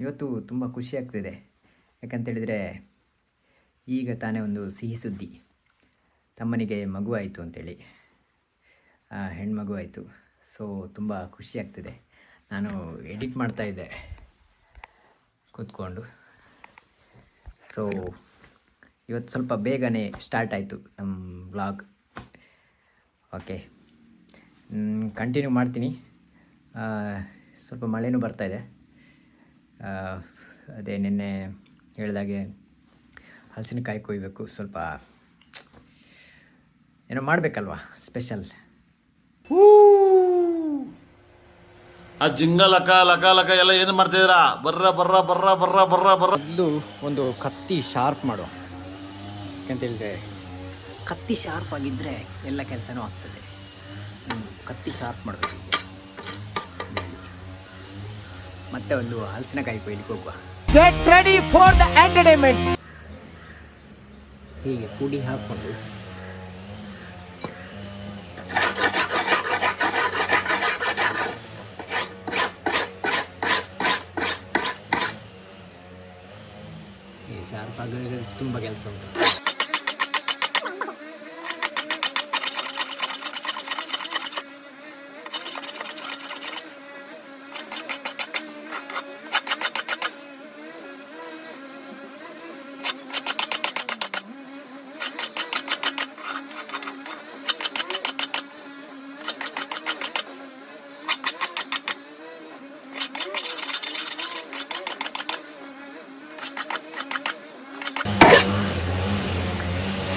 ಇವತ್ತು ತುಂಬ ಖುಷಿ ಆಗ್ತಿದೆ. ಯಾಕಂತೇಳಿದರೆ ಈಗ ತಾನೇ ಒಂದು ಸಿಹಿ ಸುದ್ದಿ, ತಮ್ಮನಿಗೆ ಮಗು ಆಯಿತು ಅಂಥೇಳಿ, ಹೆಣ್ಮಗು ಆಯಿತು. ಸೊ ತುಂಬ ಖುಷಿ ಆಗ್ತಿದೆ. ನಾನು ಎಡಿಟ್ ಮಾಡ್ತಾಯಿದ್ದೆ ಕೂತ್ಕೊಂಡು. ಸೊ ಇವತ್ತು ಸ್ವಲ್ಪ ಬೇಗನೆ ಸ್ಟಾರ್ಟ್ ಆಯಿತು ನಮ್ಮ ವ್ಲಾಗ್. ಓಕೆ, ಕಂಟಿನ್ಯೂ ಮಾಡ್ತೀನಿ. ಸ್ವಲ್ಪ ಮಳೆನೂ ಬರ್ತಾಯಿದೆ. ಅದೇ ನಿನ್ನೆ ಹೇಳಿದಾಗೆ ಹಲಸಿನಕಾಯಿ ಕೊಯ್ಬೇಕು. ಸ್ವಲ್ಪ ಏನೋ ಮಾಡಬೇಕಲ್ವಾ ಸ್ಪೆಷಲ್. ಆ ಜಿಂಗ ಲಕ ಲಕ ಲಕ ಎಲ್ಲ ಏನು ಮಾಡ್ತಿದ್ದೀರಾ? ಬರ್ರ ಬರ್ರ ಬರ್ರ ಬರ್ರ ಬರ್ರ ಬರ್ರ. ಮೊದಲು ಒಂದು ಕತ್ತಿ ಶಾರ್ಪ್ ಮಾಡುವ. ಯಾಕಂತೇಳಿದ್ರೆ ಕತ್ತಿ ಶಾರ್ಪ್ ಆಗಿದ್ದರೆ ಎಲ್ಲ ಕೆಲಸನೂ ಆಗ್ತದೆ. ಕತ್ತಿ ಶಾರ್ಪ್ ಮಾಡಬೇಕು. ಮತ್ತೆ ಒಂದು ಹಲಸಿನಕಾಯಿ ಕೊಯ್ಲಿಕ್ಕೆ ಹೋಗುವ. Get ready for the entertainment. ಹೀಗೆ ಪುಡಿ ಹಾಕ್ಕೊಂಡು ಶಾರ್ಪ್ ಆಗಿ ತುಂಬ ಕೆಲಸ ಉಂಟು.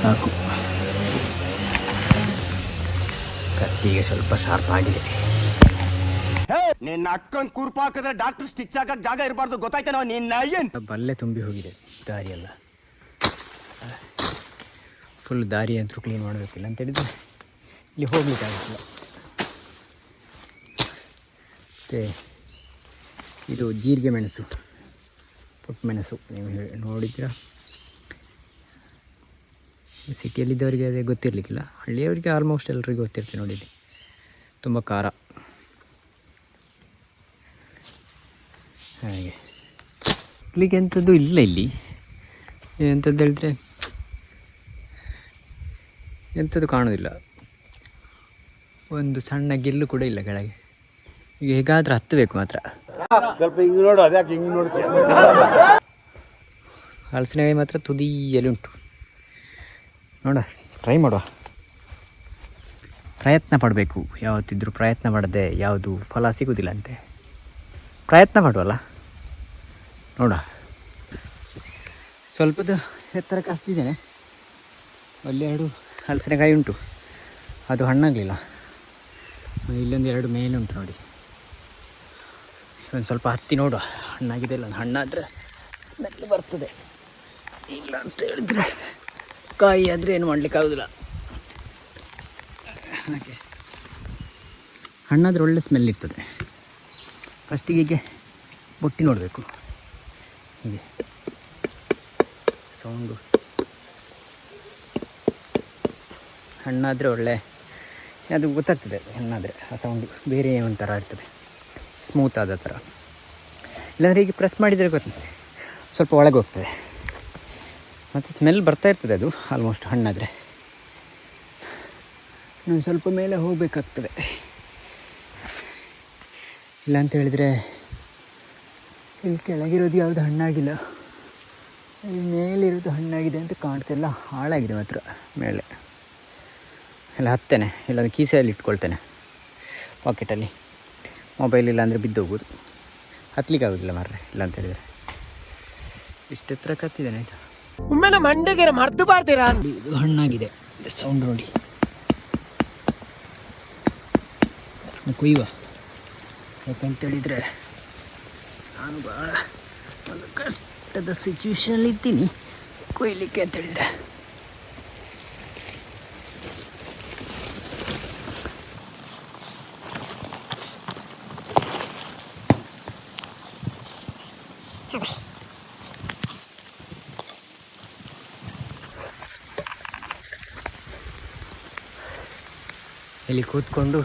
ಸಾಕು, ಕತ್ತಿಗೆ ಸ್ವಲ್ಪ ಶಾರ್ಪ್ ಆಗಿದೆ. ನಿನ್ನ ಅಕ್ಕನ್ ಕೂರ್ಪ ಹಾಕಿದ್ರೆ ಡಾಕ್ಟರ್ ಸ್ಟಿಚ್ ಹಾಕಕ್ ಜಾಗ ಇರಬಾರ್ದು, ಗೊತ್ತಾಯ್ತೇನೋ? ನಿನ್ನ ಏನ್ ಬಲ್ಲೆ ತುಂಬಿ ಹೋಗಿದೆ ದಾರಿಯೆಲ್ಲ. ಫುಲ್ ದಾರಿ ಅಂತೂ ಕ್ಲೀನ್ ಮಾಡಬೇಕಿಲ್ಲ ಅಂತೇಳಿದರೆ ಇಲ್ಲಿ ಹೋಗ್ಲಿಕ್ಕೆ ಆಗುತ್ತಿಲ್ಲ. ಮತ್ತು ಇದು ಜೀರಿಗೆ ಮೆಣಸು, ಪುಟ್ಟ ಮೆಣಸು. ನೀವು ನೋಡಿದ್ದೀರಾ? ಸಿಟಿಯಲ್ಲಿದ್ದವರಿಗೆ ಅದೇ ಗೊತ್ತಿರಲಿಕ್ಕಿಲ್ಲ, ಹಳ್ಳಿಯವರಿಗೆ ಆಲ್ಮೋಸ್ಟ್ ಎಲ್ಲರಿಗೂ ಗೊತ್ತಿರ್ತದೆ. ನೋಡಿದ್ದೆ ತುಂಬ ಖಾರ. ಹಾಗೆ ಇಡ್ಲಿಕ್ಕೆ ಎಂಥದ್ದು ಇಲ್ಲ ಇಲ್ಲಿ. ಎಂಥದ್ದು ಹೇಳಿದ್ರೆ ಎಂಥದ್ದು ಕಾಣೋದಿಲ್ಲ. ಒಂದು ಸಣ್ಣ ಗೆಲ್ಲು ಕೂಡ ಇಲ್ಲ ಕೆಳಗೆ. ಈಗ ಹೇಗಾದರೂ ಹತ್ತಬೇಕು ಮಾತ್ರ. ಸ್ವಲ್ಪ ಹಿಂಗೆ ನೋಡು, ಅದ್ಯಾಕೆ ಹಿಂಗೆ ನೋಡ್ತೀಯ? ಹಲಸಿನಕಾಯಿ ಮಾತ್ರ ತುದಿಯಲ್ಲಿ ಉಂಟು. ನೋಡ, ಟ್ರೈ ಮಾಡುವ. ಪ್ರಯತ್ನ ಪಡಬೇಕು. ಯಾವತ್ತಿದ್ರೂ ಪ್ರಯತ್ನ ಪಡದೆ ಯಾವುದು ಫಲ ಸಿಗೋದಿಲ್ಲ ಅಂತೆ. ಪ್ರಯತ್ನ ಪಡುವಲ್ಲ, ನೋಡ. ಸ್ವಲ್ಪದ ಎತ್ತರಕ್ಕೆ ಹತ್ತಿದ್ದೇನೆ. ಅಲ್ಲಿ 2 ಹಲಸಿನಕಾಯಿ ಉಂಟು, ಅದು ಹಣ್ಣಾಗಲಿಲ್ಲ. ಇಲ್ಲೊಂದು 2 ಮೇಲೆ ಉಂಟು ನೋಡಿ. ಒಂದು ಸ್ವಲ್ಪ ಹತ್ತಿ ನೋಡುವ, ಹಣ್ಣಾಗಿದೆ ಇಲ್ಲ. ಹಣ್ಣಾದರೆ ಸ್ಮೆಲ್ ಬರ್ತದೆ, ಇಲ್ಲ ಅಂತ ಹೇಳಿದ್ರೆ ಕಾಯಿ ಆದರೆ ಏನು ಮಾಡಲಿಕ್ಕಾಗೋದಿಲ್ಲ. ಹಾಗೆ ಹಣ್ಣಾದರೆ ಒಳ್ಳೆ ಸ್ಮೆಲ್ ಇರ್ತದೆ. ಫಸ್ಟಿಗೆ ಹೀಗೆ ಬೊಟ್ಟಿ ನೋಡಬೇಕು. ಹೀಗೆ ಸೌಂಡು ಹಣ್ಣಾದರೆ ಒಳ್ಳೆ ಅದು ಗೊತ್ತಾಗ್ತದೆ. ಹಣ್ಣಾದರೆ ಆ ಸೌಂಡು ಬೇರೆ ಒಂಥರ ಇರ್ತದೆ, ಸ್ಮೂತ್ ಆದ ಥರ. ಇಲ್ಲಾಂದರೆ ಹೀಗೆ ಪ್ರೆಸ್ ಮಾಡಿದರೆ ಗೊತ್ತಾಗ್ತದೆ, ಸ್ವಲ್ಪ ಒಳಗೆ ಹೋಗ್ತದೆ. ಮತ್ತು ಸ್ಮೆಲ್ ಬರ್ತಾ ಇರ್ತದೆ ಅದು ಆಲ್ಮೋಸ್ಟ್ ಹಣ್ಣಾದರೆ. ನಾನು ಸ್ವಲ್ಪ ಮೇಲೆ ಹೋಗಬೇಕಾಗ್ತದೆ. ಇಲ್ಲ ಅಂತ ಹೇಳಿದರೆ ಇಲ್ಲಿ ಕೆಳಗಿರೋದು ಯಾವುದು ಹಣ್ಣಾಗಿಲ್ಲ, ಇಲ್ಲಿ ಮೇಲಿರೋದು ಹಣ್ಣಾಗಿದೆ ಅಂತ ಕಾಣ್ತಿಲ್ಲ. ಹಾಳಾಗಿದೆ ಮಾತ್ರ ಮೇಲೆ ಎಲ್ಲ. ಹತ್ತೇನೆ, ಇಲ್ಲಾಂದರೆ ಕೀಸೆಯಲ್ಲಿ ಇಟ್ಕೊಳ್ತೇನೆ ಪಾಕೆಟಲ್ಲಿ. ಮೊಬೈಲ್ ಇಲ್ಲಾಂದರೆ ಬಿದ್ದೋಗ್ಬೋದು, ಹತ್ತಲಿಕ್ಕೆ ಆಗೋದಿಲ್ಲ ಮಾರ್ರೆ. ಇಲ್ಲ ಅಂತ ಹೇಳಿದರೆ ಇಷ್ಟು ಹತ್ರ ಕತ್ತಿದ್ದೇನೆ. ಆಯಿತಾ, ಒಮ್ಮೆ ನಮ್ಮ ಮಂಡೆಗೆ ಮರ್ತು ಬಾರ್ತೀರಾ? ಇದು ಹಣ್ಣಾಗಿದೆ, ಸೌಂಡ್ ನೋಡಿ. ಕೊಯ್ಯುವ. ಯಾಕಂತೇಳಿದರೆ ನಾನು ಭಾಳ ಒಂದು ಕಷ್ಟದ ಸಿಚುವೇಶನಲ್ಲಿ ಇದ್ದೀನಿ ಕೊಯ್ಲಿಕ್ಕೆ ಅಂತೇಳಿದರೆ. ಇಲ್ಲಿ ಕೂತ್ಕೊಂಡು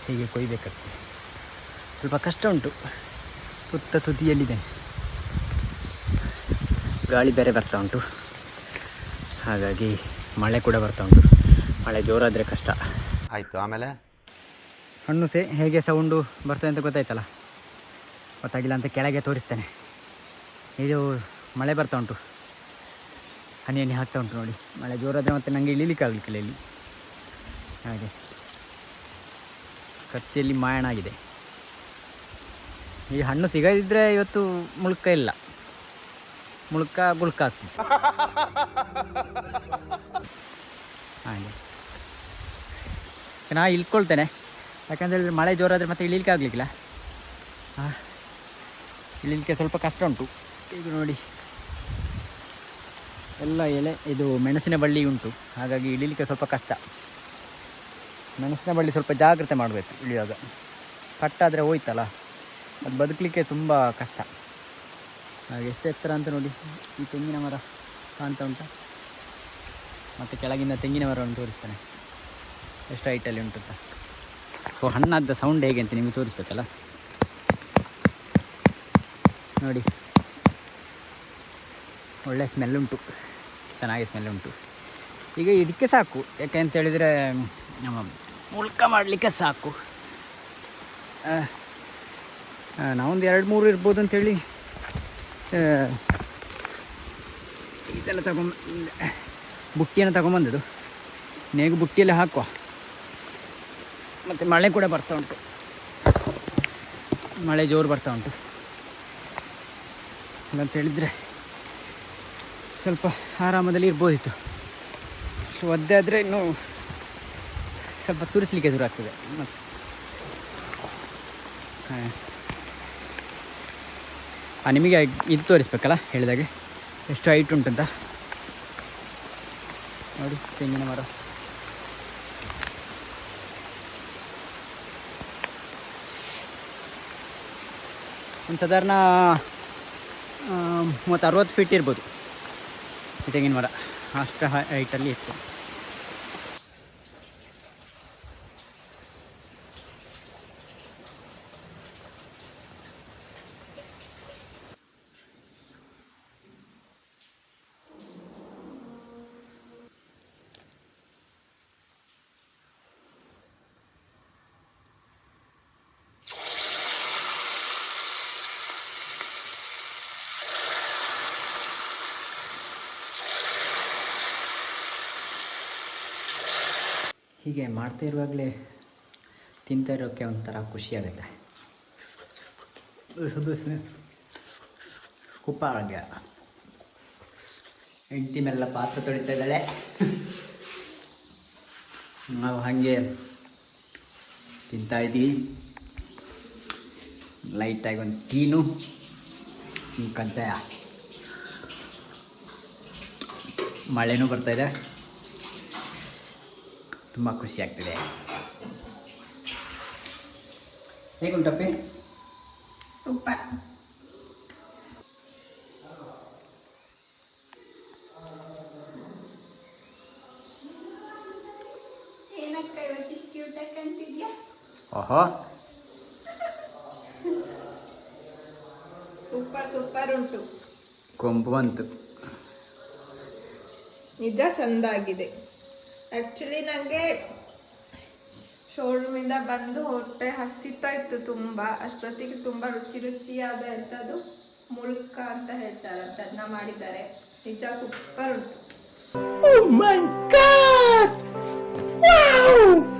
ಹೀಗೆ ಕೊಯ್ಬೇಕಾಗ್ತದೆ. ಸ್ವಲ್ಪ ಕಷ್ಟ ಉಂಟು, ತುತ್ತ ತುದಿಯಲ್ಲಿದೆ. ಗಾಳಿ ಬೇರೆ ಬರ್ತಾ ಉಂಟು, ಹಾಗಾಗಿ ಮಳೆ ಕೂಡ ಬರ್ತಾ ಉಂಟು. ಮಳೆ ಜೋರಾದರೆ ಕಷ್ಟ ಆಯ್ತು. ಆಮೇಲೆ ಹಣ್ಣು ಹೇಗೆ ಸೌಂಡು ಬರ್ತದೆ ಅಂತ ಗೊತ್ತಾಯ್ತಲ್ಲ, ಗೊತ್ತಾಗಿಲ್ಲ ಅಂತ ಕೆಳಗೆ ತೋರಿಸ್ತೇನೆ. ಇದು ಮಳೆ ಬರ್ತಾ ಉಂಟು, ಹನಿ ಹನಿ ಹಾಕ್ತಾ ಉಂಟು ನೋಡಿ. ಮಳೆ ಜೋರಾದರೆ ಮತ್ತೆ ನನಗೆ ಇಳಿಲಿಕ್ಕಾಗಲಿಕ್ಕಿಲ್ಲ ಇಲ್ಲಿ. ಹಾಗೆ ಕತ್ತಿಯಲ್ಲಿ ಮಾಯಣ ಆಗಿದೆ. ಈ ಹಣ್ಣು ಸಿಗದಿದ್ದರೆ ಇವತ್ತು ಮುಳುಕ ಇಲ್ಲ, ಮುಳುಕ ಗುಳ್ಕ ಆಗ್ತದೆ. ಹಾಗೆ ನಾ ಇಳ್ಕೊಳ್ತೇನೆ, ಯಾಕಂತೇಳಿದ್ರೆ ಮಳೆ ಜೋರಾದರೆ ಮತ್ತೆ ಇಳಿಲಿಕ್ಕೆ ಆಗಲಿಕ್ಕಿಲ್ಲ. ಇಳಿಲಿಕ್ಕೆ ಸ್ವಲ್ಪ ಕಷ್ಟ ಉಂಟು. ಈಗ ನೋಡಿ ಎಲ್ಲ ಎಲೆ, ಇದು ಮೆಣಸಿನ ಬಳ್ಳಿ ಉಂಟು, ಹಾಗಾಗಿ ಇಳಿಲಿಕ್ಕೆ ಸ್ವಲ್ಪ ಕಷ್ಟ. ಮೆಣಸಿನ ಬಳ್ಳಿ ಸ್ವಲ್ಪ ಜಾಗ್ರತೆ ಮಾಡಬೇಕು ಇಳಿಯುವಾಗ, ಕಟ್ಟಾದರೆ ಹೋಯ್ತಲ್ಲ ಅದು ಬದುಕಲಿಕ್ಕೆ ತುಂಬ ಕಷ್ಟ. ಹಾಗೆ ಎಷ್ಟು ಎತ್ತರ ಅಂತ ನೋಡಿ, ಈ ತೆಂಗಿನ ಮರ ಕಾಣ್ತಾ ಉಂಟ, ಮತ್ತು ಕೆಳಗಿನ ತೆಂಗಿನ ಮರವನ್ನು ತೋರಿಸ್ತಾನೆ ಎಷ್ಟು ಹೈಟಲ್ಲಿ ಉಂಟು ಅಂತ. ಸೊ ಹಣ್ಣಾದ ಸೌಂಡ್ ಹೇಗೆ ಅಂತ ನಿಮಗೆ ತೋರಿಸ್ಬೇಕಲ್ಲ. ನೋಡಿ ಒಳ್ಳೆ ಸ್ಮೆಲ್ ಉಂಟು, ಚೆನ್ನಾಗಿ ಸ್ಮೆಲ್ ಉಂಟು. ಈಗ ಇದಕ್ಕೆ ಸಾಕು, ಯಾಕೆ ಅಂತೇಳಿದರೆ ನಮ್ಮ ಮುಳ್ಕ ಮಾಡಲಿಕ್ಕೆ ಸಾಕು. ನಾವೊಂದು 2-3 ಇರ್ಬೋದು ಅಂಥೇಳಿ ಇದೆಲ್ಲ ಬುಟ್ಟಿಯನ್ನು ತಗೊಂಬಂದದ್ದು. ನೇಗು ಬುಟ್ಟಿಯಲ್ಲಿ ಹಾಕುವ. ಮತ್ತು ಮಳೆ ಕೂಡ ಬರ್ತಾ ಉಂಟು, ಮಳೆ ಜೋರು ಬರ್ತಾ ಉಂಟು. ಅಂತೇಳಿದರೆ ಸ್ವಲ್ಪ ಆರಾಮದಲ್ಲಿ ಇರ್ಬೋದಿತ್ತು. ಒದ್ದೆ ಆದರೆ ಇನ್ನೂ ಸ್ವಲ್ಪ ತುರಿಸಲಿಕ್ಕೆ ಶುರು ಆಗ್ತದೆ. ಮತ್ತು ನಿಮಗೆ ಇದು ತೋರಿಸ್ಬೇಕಲ್ಲ ಹೇಳಿದಾಗೆ ಎಷ್ಟು ಹೈಟ್ ಉಂಟಂತ ನೋಡಿ. ತೆಂಗಿನ ಮರ ಒಂದು ಸಾಧಾರಣ 30-60 ಫೀಟ್ ಇರ್ಬೋದು ಈ ತೆಂಗಿನ ಮರ, ಅಷ್ಟು ಹೈಟಲ್ಲಿ ಇತ್ತು. ಹೀಗೆ ಮಾಡ್ತಾ ಇರುವಾಗಲೇ ತಿಂತಾ ಇರೋಕ್ಕೆ ಒಂಥರ ಖುಷಿಯಾಗುತ್ತೆ. ಕುಪ್ಪಾಳ್ಗೆ ಹೆಂಡತಿ ಮೇಲೆಲ್ಲ ಪಾತ್ರೆ ತೊಳಿತಾ ಇದ್ದಾಳೆ, ನಾವು ಹಾಗೆ ತಿಂತಾಯಿದ್ದೀವಿ. ಲೈಟಾಗಿ ಒಂದು ಟೀನು ಕಜ್ಜಾಯ. ಮಳೆನೂ ಬರ್ತಾಯಿದೆ, ತುಂಬ ಖುಷಿ ಆಗ್ತಿದೆ. ಹೇಗುಂಟಪ್ಪಿ? ಸೂಪರ್. ಏನಕ್ಕ ಇವತ್ತಿಷ್ಟು ಕ್ಯೂಟಾಗಿ ಕಾಣ್ತಿದ್ಯಾ? ಓಹೋ, ಸೂಪರ್ ಸೂಪರ್ ಉಂಟು. ಕೊಂಬು ಬಂತು, ನಿಜ ಚಂದ ಆಗಿದೆ. ಆ್ಯಕ್ಚುಲಿ ನನಗೆ ಶೋರೂಮಿಂದ ಬಂದು ಹೊಟ್ಟೆ ಹಸಿತಾ ಇತ್ತು ತುಂಬ. ಅಷ್ಟೊತ್ತಿಗೆ ತುಂಬ ರುಚಿ ರುಚಿಯಾದ ಎಂಥದ್ದು ಮುಳ್ಕ ಅಂತ ಹೇಳ್ತಾರೆ, ಅದನ್ನ ಮಾಡಿದ್ದಾರೆ. ನಿಜ ಸೂಪರ್ ಉಂಟು.